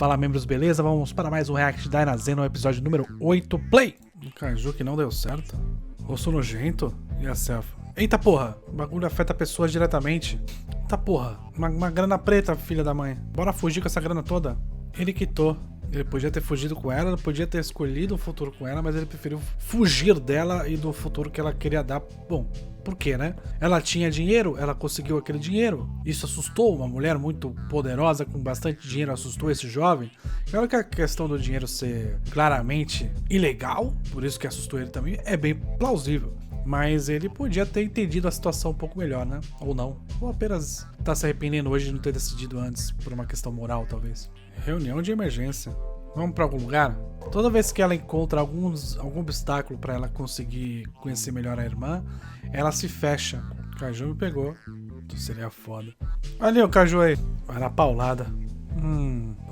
Fala, membros, beleza? Vamos para mais um React Dainazen no episódio número 8, play! O Kaiju que não deu certo. Rosto nojento e a selfie. Eita porra, o bagulho afeta pessoas diretamente. Eita porra, uma grana preta, filha da mãe. Bora fugir com essa grana toda? Ele quitou. Ele podia ter fugido com ela, podia ter escolhido o futuro com ela, mas ele preferiu fugir dela e do futuro que ela queria dar. Bom, por quê, né? Ela tinha dinheiro, ela conseguiu aquele dinheiro. Isso assustou uma mulher muito poderosa, com bastante dinheiro, assustou esse jovem. Claro que a questão do dinheiro ser claramente ilegal, por isso que assustou ele também, é bem plausível. Mas ele podia ter entendido a situação um pouco melhor, né? Ou não. Ou apenas tá se arrependendo hoje de não ter decidido antes, por uma questão moral, talvez. Reunião de emergência. Vamos pra algum lugar? Toda vez que ela encontra algum obstáculo pra ela conseguir conhecer melhor a irmã, ela se fecha. O Kaiju me pegou. Isso seria foda. Olha ali o Kaiju aí. Vai na paulada.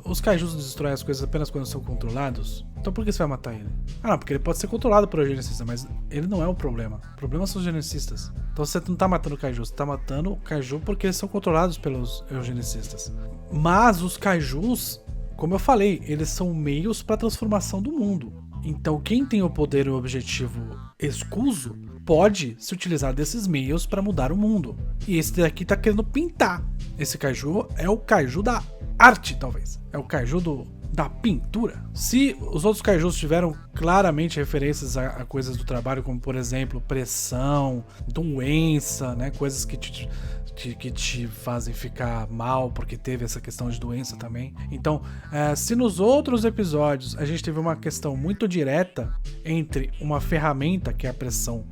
Os Kaijus destroem as coisas apenas quando são controlados? Então por que você vai matar ele? Ah não, porque ele pode ser controlado por eugenicista, mas ele não é o problema. O problema são os eugenecistas. Então você não tá matando o Kaiju, você tá matando o Kaiju porque eles são controlados pelos eugenicistas. Mas os Kaijus, como eu falei, eles são meios para a transformação do mundo. Então quem tem o poder e o objetivo escuso pode se utilizar desses meios para mudar o mundo. E esse daqui tá querendo pintar. Esse Kaiju é o Kaiju da arte, talvez. É o Kaiju da pintura. Se os outros Kaijus tiveram claramente referências a coisas do trabalho, como por exemplo pressão, doença, né, coisas que te fazem ficar mal porque teve essa questão de doença também. Então, se nos outros episódios a gente teve uma questão muito direta entre uma ferramenta, que é a pressão,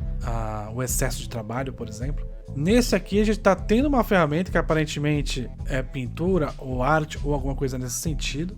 o excesso de trabalho, por exemplo, nesse aqui a gente tá tendo uma ferramenta que aparentemente é pintura ou arte ou alguma coisa nesse sentido,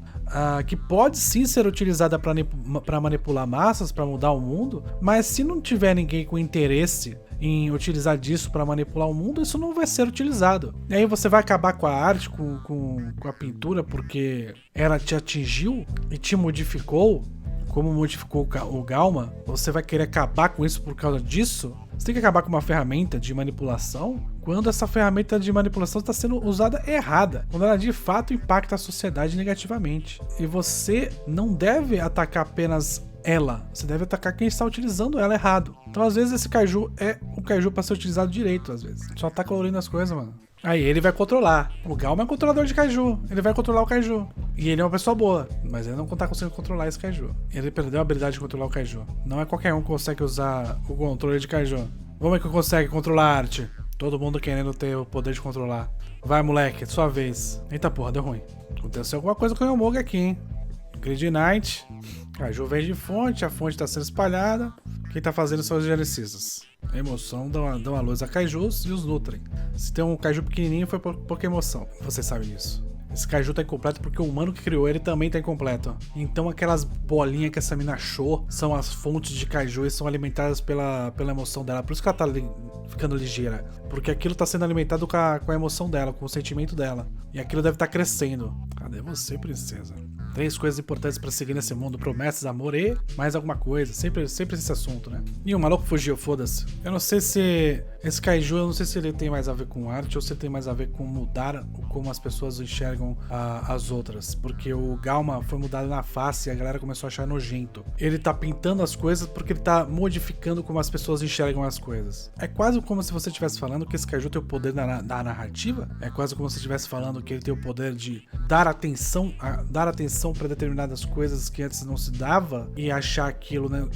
que pode sim ser utilizada para manipular massas, para mudar o mundo, mas se não tiver ninguém com interesse em utilizar disso para manipular o mundo, isso não vai ser utilizado. E aí você vai acabar com a arte, com a pintura, porque ela te atingiu e te modificou, como modificou o Galma. Você vai querer acabar com isso por causa disso? Você tem que acabar com uma ferramenta de manipulação quando essa ferramenta de manipulação está sendo usada errada, quando ela de fato impacta a sociedade negativamente. E você não deve atacar apenas ela, você deve atacar quem está utilizando ela errado. Então às vezes esse Kaiju é um Kaiju para ser utilizado direito, às vezes. Só tá colorindo as coisas, mano. Aí ele vai controlar. O Galma é um controlador de Kaiju. Ele vai controlar o Kaiju. E ele é uma pessoa boa, mas ele não tá conseguindo controlar esse Kaiju. Ele perdeu a habilidade de controlar o Kaiju. Não é qualquer um que consegue usar o controle de Kaiju. Como é que consegue controlar a arte? Todo mundo querendo ter o poder de controlar. Vai, moleque, sua vez. Eita porra, deu ruim. Aconteceu alguma coisa com o Yomoga aqui, hein? Grid Knight. Kaiju vem de fonte, a fonte tá sendo espalhada. Quem tá fazendo são os geneticistas. A emoção dão a luz a Kaijus e os nutrem. Se tem um Kaiju pequenininho foi por que emoção. Vocês sabem disso. Esse Kaiju tá incompleto porque o humano que criou ele também tá incompleto. Então aquelas bolinhas que essa mina achou são as fontes de Kaiju e são alimentadas pela emoção dela. Por isso que ela tá ficando ligeira. Porque aquilo tá sendo alimentado com a emoção dela, com o sentimento dela. E aquilo deve estar crescendo. Cadê você, princesa? 3 coisas importantes pra seguir nesse mundo: promessas, amor e mais alguma coisa. Sempre esse assunto, né? E o maluco fugiu, foda-se. Eu não sei se esse Kaiju, eu não sei se ele tem mais a ver com arte ou se ele tem mais a ver com mudar como as pessoas enxergam as outras. Porque o Galma foi mudado na face e a galera começou a achar nojento. Ele tá pintando as coisas porque ele tá modificando como as pessoas enxergam as coisas. É quase como se você estivesse falando que esse Kaiju tem o poder da narrativa. É quase como se você estivesse falando que ele tem o poder de dar atenção para determinadas coisas que antes não se dava e achar aquilo, né,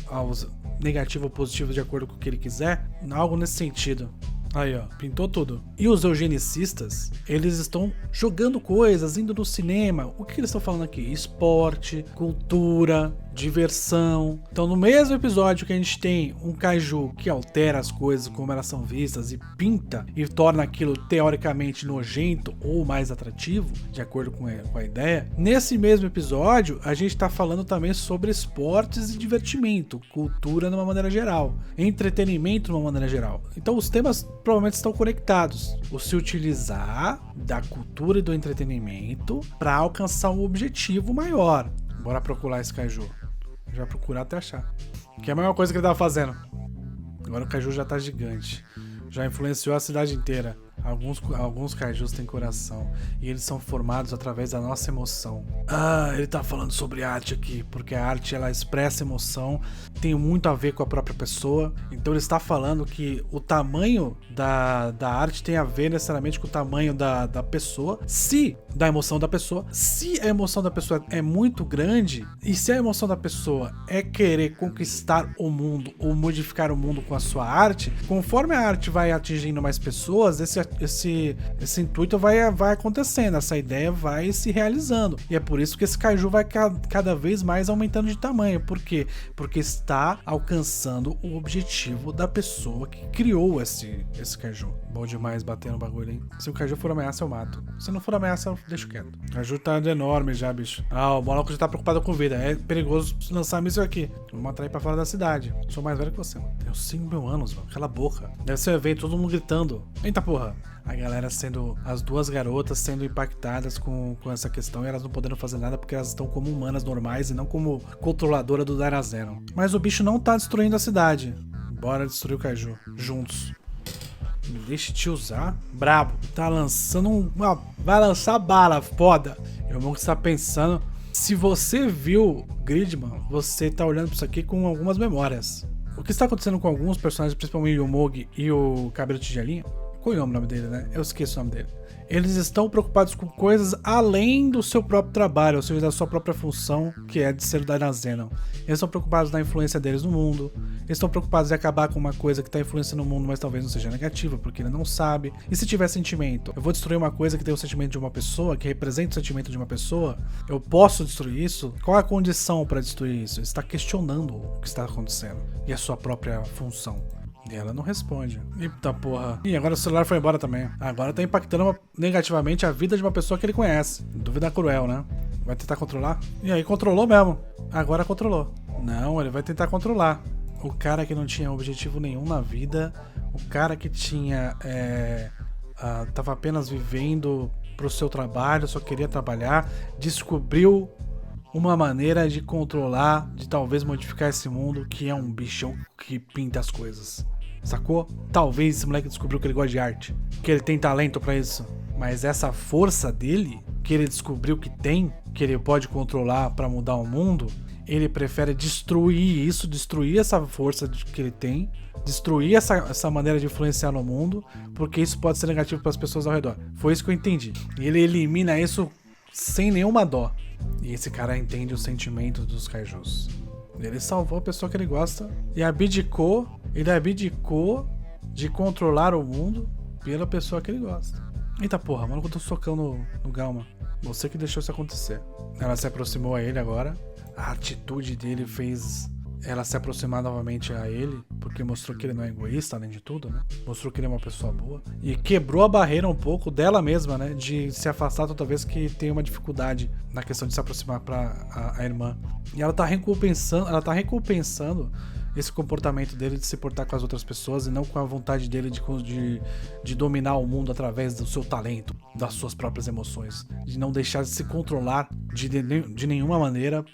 negativo ou positivo de acordo com o que ele quiser. Algo nesse sentido. Aí, ó, pintou tudo. E os eugenicistas, eles estão jogando coisas, indo no cinema. O que eles estão falando aqui? Esporte, cultura, diversão. Então, no mesmo episódio que a gente tem um Kaiju que altera as coisas como elas são vistas e pinta e torna aquilo teoricamente nojento ou mais atrativo, de acordo com a ideia, nesse mesmo episódio a gente está falando também sobre esportes e divertimento, cultura de uma maneira geral, entretenimento de uma maneira geral. Então os temas provavelmente estão conectados. O se utilizar da cultura e do entretenimento para alcançar um objetivo maior. Bora procurar esse Kaiju. Já procurar até achar. Que é a mesma coisa que ele tava fazendo. Agora o Kaiju já tá gigante. Já influenciou a cidade inteira. Alguns kaijus têm coração e eles são formados através da nossa emoção. Ele tá falando sobre arte aqui, porque a arte ela expressa emoção, tem muito a ver com a própria pessoa. Então ele está falando que o tamanho da arte tem a ver necessariamente com o tamanho da pessoa, da emoção da pessoa. Se a emoção da pessoa é muito grande, e se a emoção da pessoa é querer conquistar o mundo ou modificar o mundo com a sua arte, conforme a arte vai atingindo mais pessoas, esse intuito vai acontecendo, essa ideia vai se realizando. E é por isso que esse kaiju vai cada vez mais aumentando de tamanho. Por quê? Porque está alcançando o objetivo da pessoa que criou esse kaiju. Bom demais bater no bagulho, hein? Se o kaiju for ameaça, eu mato. Se não for ameaça, eu deixo quieto. O kaiju tá enorme já, bicho. O maluco já tá preocupado com vida. É perigoso lançar míssil aqui. Vamos atrair pra fora da cidade. Sou mais velho que você, mano. Tenho 5 mil anos, mano. Cala a boca. Deve ser um evento, todo mundo gritando. Eita porra. A galera as duas garotas sendo impactadas com essa questão e elas não podendo fazer nada porque elas estão como humanas normais e não como controladora do Dynazenon. Mas o bicho não tá destruindo a cidade. Bora destruir o kaiju. Juntos. Me deixe te usar. Brabo. Tá lançando vai lançar bala, foda. Eu vou estar pensando. Se você viu Gridman, você tá olhando pra isso aqui com algumas memórias. O que está acontecendo com alguns personagens, principalmente o Mogi e o Cabelo Tigelinha? Qual é o nome dele, né? Eu esqueço o nome dele. Eles estão preocupados com coisas além do seu próprio trabalho, ou seja, da sua própria função, que é de ser o Dynazenon. Eles estão preocupados na influência deles no mundo. Eles estão preocupados em acabar com uma coisa que está influenciando o mundo, mas talvez não seja negativa, porque ele não sabe. E se tiver sentimento? Eu vou destruir uma coisa que tem o sentimento de uma pessoa, que representa o sentimento de uma pessoa? Eu posso destruir isso? Qual é a condição para destruir isso? Ele está questionando o que está acontecendo e a sua própria função. E ela não responde. Eita porra. E agora o celular foi embora também. Agora tá impactando negativamente a vida de uma pessoa que ele conhece. Dúvida cruel, né? Vai tentar controlar? E aí controlou mesmo. Agora controlou. Não, ele vai tentar controlar. O cara que não tinha objetivo nenhum na vida. O cara que tinha... tava apenas vivendo pro seu trabalho, só queria trabalhar. Descobriu uma maneira de controlar, de talvez modificar esse mundo, que é um bichão que pinta as coisas. Sacou? Talvez esse moleque descobriu que ele gosta de arte, que ele tem talento pra isso. Mas essa força dele, que ele descobriu que tem, que ele pode controlar pra mudar o mundo, ele prefere destruir isso, destruir essa força que ele tem, destruir essa maneira de influenciar no mundo, porque isso pode ser negativo para as pessoas ao redor. Foi isso que eu entendi. E ele elimina isso sem nenhuma dó. E esse cara entende os sentimentos dos kaijus. Ele salvou a pessoa que ele gosta e ele abdicou de controlar o mundo pela pessoa que ele gosta. Eita porra, mano, eu tô socando no Galma. Você que deixou isso acontecer. Ela se aproximou a ele agora. A atitude dele fez ela se aproximar novamente a ele, porque mostrou que ele não é egoísta, além de tudo, né? Mostrou que ele é uma pessoa boa. E quebrou a barreira um pouco dela mesma, né? De se afastar toda vez que tem uma dificuldade na questão de se aproximar para a irmã. E ela tá recompensando esse comportamento dele de se portar com as outras pessoas e não com a vontade dele de dominar o mundo através do seu talento, das suas próprias emoções, de não deixar de se controlar de nenhuma maneira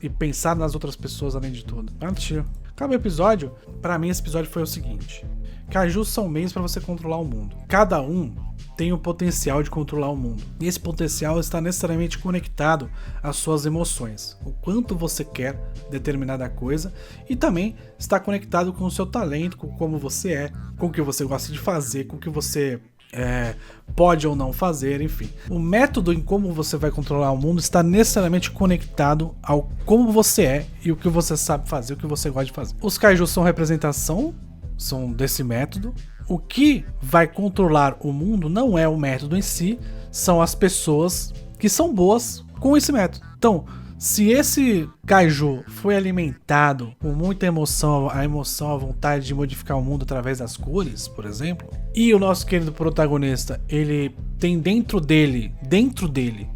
e pensar nas outras pessoas além de tudo. Partiu. Acaba o episódio. Pra mim esse episódio foi o seguinte: kaijus são meios para você controlar o mundo. Cada um tem o potencial de controlar o mundo. E esse potencial está necessariamente conectado às suas emoções. O quanto você quer determinada coisa e também está conectado com o seu talento, com como você é, com o que você gosta de fazer, com o que você pode ou não fazer, enfim. O método em como você vai controlar o mundo está necessariamente conectado ao como você é e o que você sabe fazer, o que você gosta de fazer. Os kaijus são representação, são desse método. O que vai controlar o mundo não é o método em si, são as pessoas que são boas com esse método. Então, se esse kaiju foi alimentado com muita emoção, a vontade de modificar o mundo através das cores, por exemplo, e o nosso querido protagonista, ele tem dentro dele,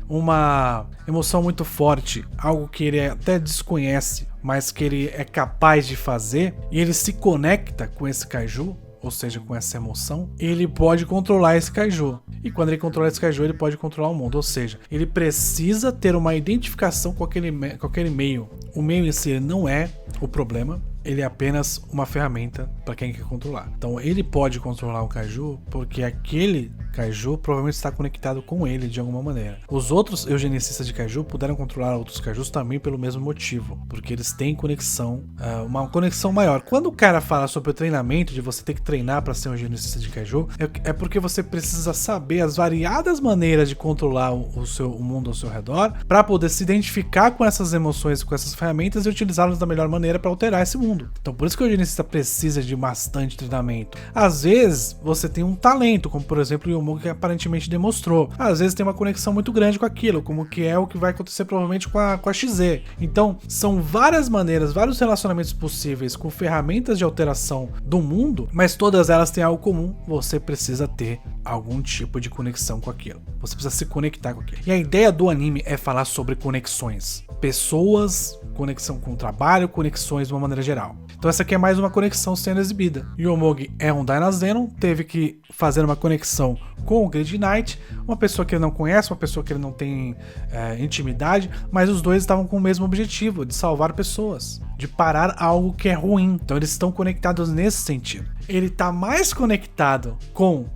uma emoção muito forte, algo que ele até desconhece, mas que ele é capaz de fazer, e ele se conecta com esse kaiju, ou seja, com essa emoção, ele pode controlar esse kaiju. E quando ele controla esse kaiju, ele pode controlar o mundo. Ou seja, ele precisa ter uma identificação com aquele meio. O meio em si não é o problema. ele é apenas uma ferramenta para quem quer controlar. Então ele pode controlar o Kaiju porque aquele Kaiju provavelmente está conectado com ele de alguma maneira. Os outros eugenicistas de Kaiju puderam controlar outros Kaijus também pelo mesmo motivo, porque eles têm conexão, uma conexão maior. Quando o cara fala sobre o treinamento, de você ter que treinar para ser um eugenicista de Kaiju, é porque você precisa saber as variadas maneiras de controlar o mundo ao seu redor para poder se identificar com essas emoções, com essas ferramentas e utilizá-las da melhor maneira para alterar esse mundo. Então por isso que o eugenicista precisa de bastante treinamento. Às vezes você tem um talento, como por exemplo o Yomogi que aparentemente demonstrou. Às vezes tem uma conexão muito grande com aquilo, como que é o que vai acontecer provavelmente com a XZ. Então são várias maneiras, vários relacionamentos possíveis com ferramentas de alteração do mundo, mas todas elas têm algo comum: você precisa ter algum tipo de conexão com aquilo. Você precisa se conectar com aquilo. E a ideia do anime é falar sobre conexões. Pessoas, conexão com o trabalho, conexões de uma maneira geral. Então essa aqui é mais uma conexão sendo exibida. Yomogi é um Dynazenon, teve que fazer uma conexão com o Grid Knight, uma pessoa que ele não conhece, uma pessoa que ele não tem intimidade, mas os dois estavam com o mesmo objetivo, de salvar pessoas, de parar algo que é ruim. Então eles estão conectados nesse sentido. Ele está mais conectado com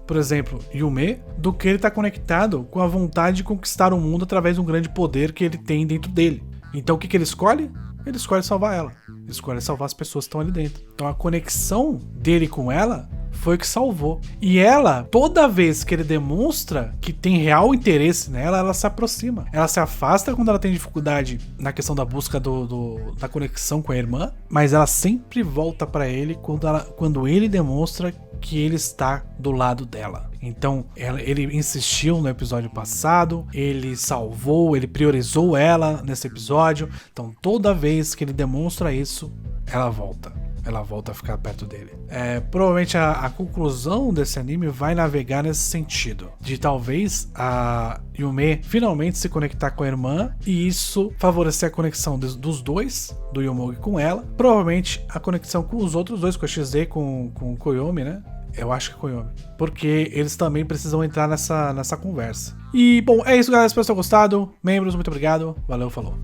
por exemplo, Yume, do que ele está conectado com a vontade de conquistar o mundo através de um grande poder que ele tem dentro dele. Então o que ele escolhe? Ele escolhe salvar ela. Ele escolhe salvar as pessoas que estão ali dentro. Então a conexão dele com ela foi o que salvou. E ela, toda vez que ele demonstra que tem real interesse nela, ela se aproxima. Ela se afasta quando ela tem dificuldade na questão da busca da conexão com a irmã, mas ela sempre volta para ele quando ele demonstra que ele está do lado dela. Então ele insistiu no episódio passado, ele salvou, ele priorizou ela nesse episódio. Então toda vez que ele demonstra isso, ela volta a ficar perto dele. Provavelmente a conclusão desse anime vai navegar nesse sentido, de talvez a Yume finalmente se conectar com a irmã e isso favorecer a conexão dos dois, do Yomogi com ela, provavelmente a conexão com os outros dois, com a XZ, com o Koyomi, né? Eu acho que é Koyomi, porque eles também precisam entrar nessa conversa. E bom, é isso, galera, espero que tenham gostado. Membros, muito obrigado, valeu, falou.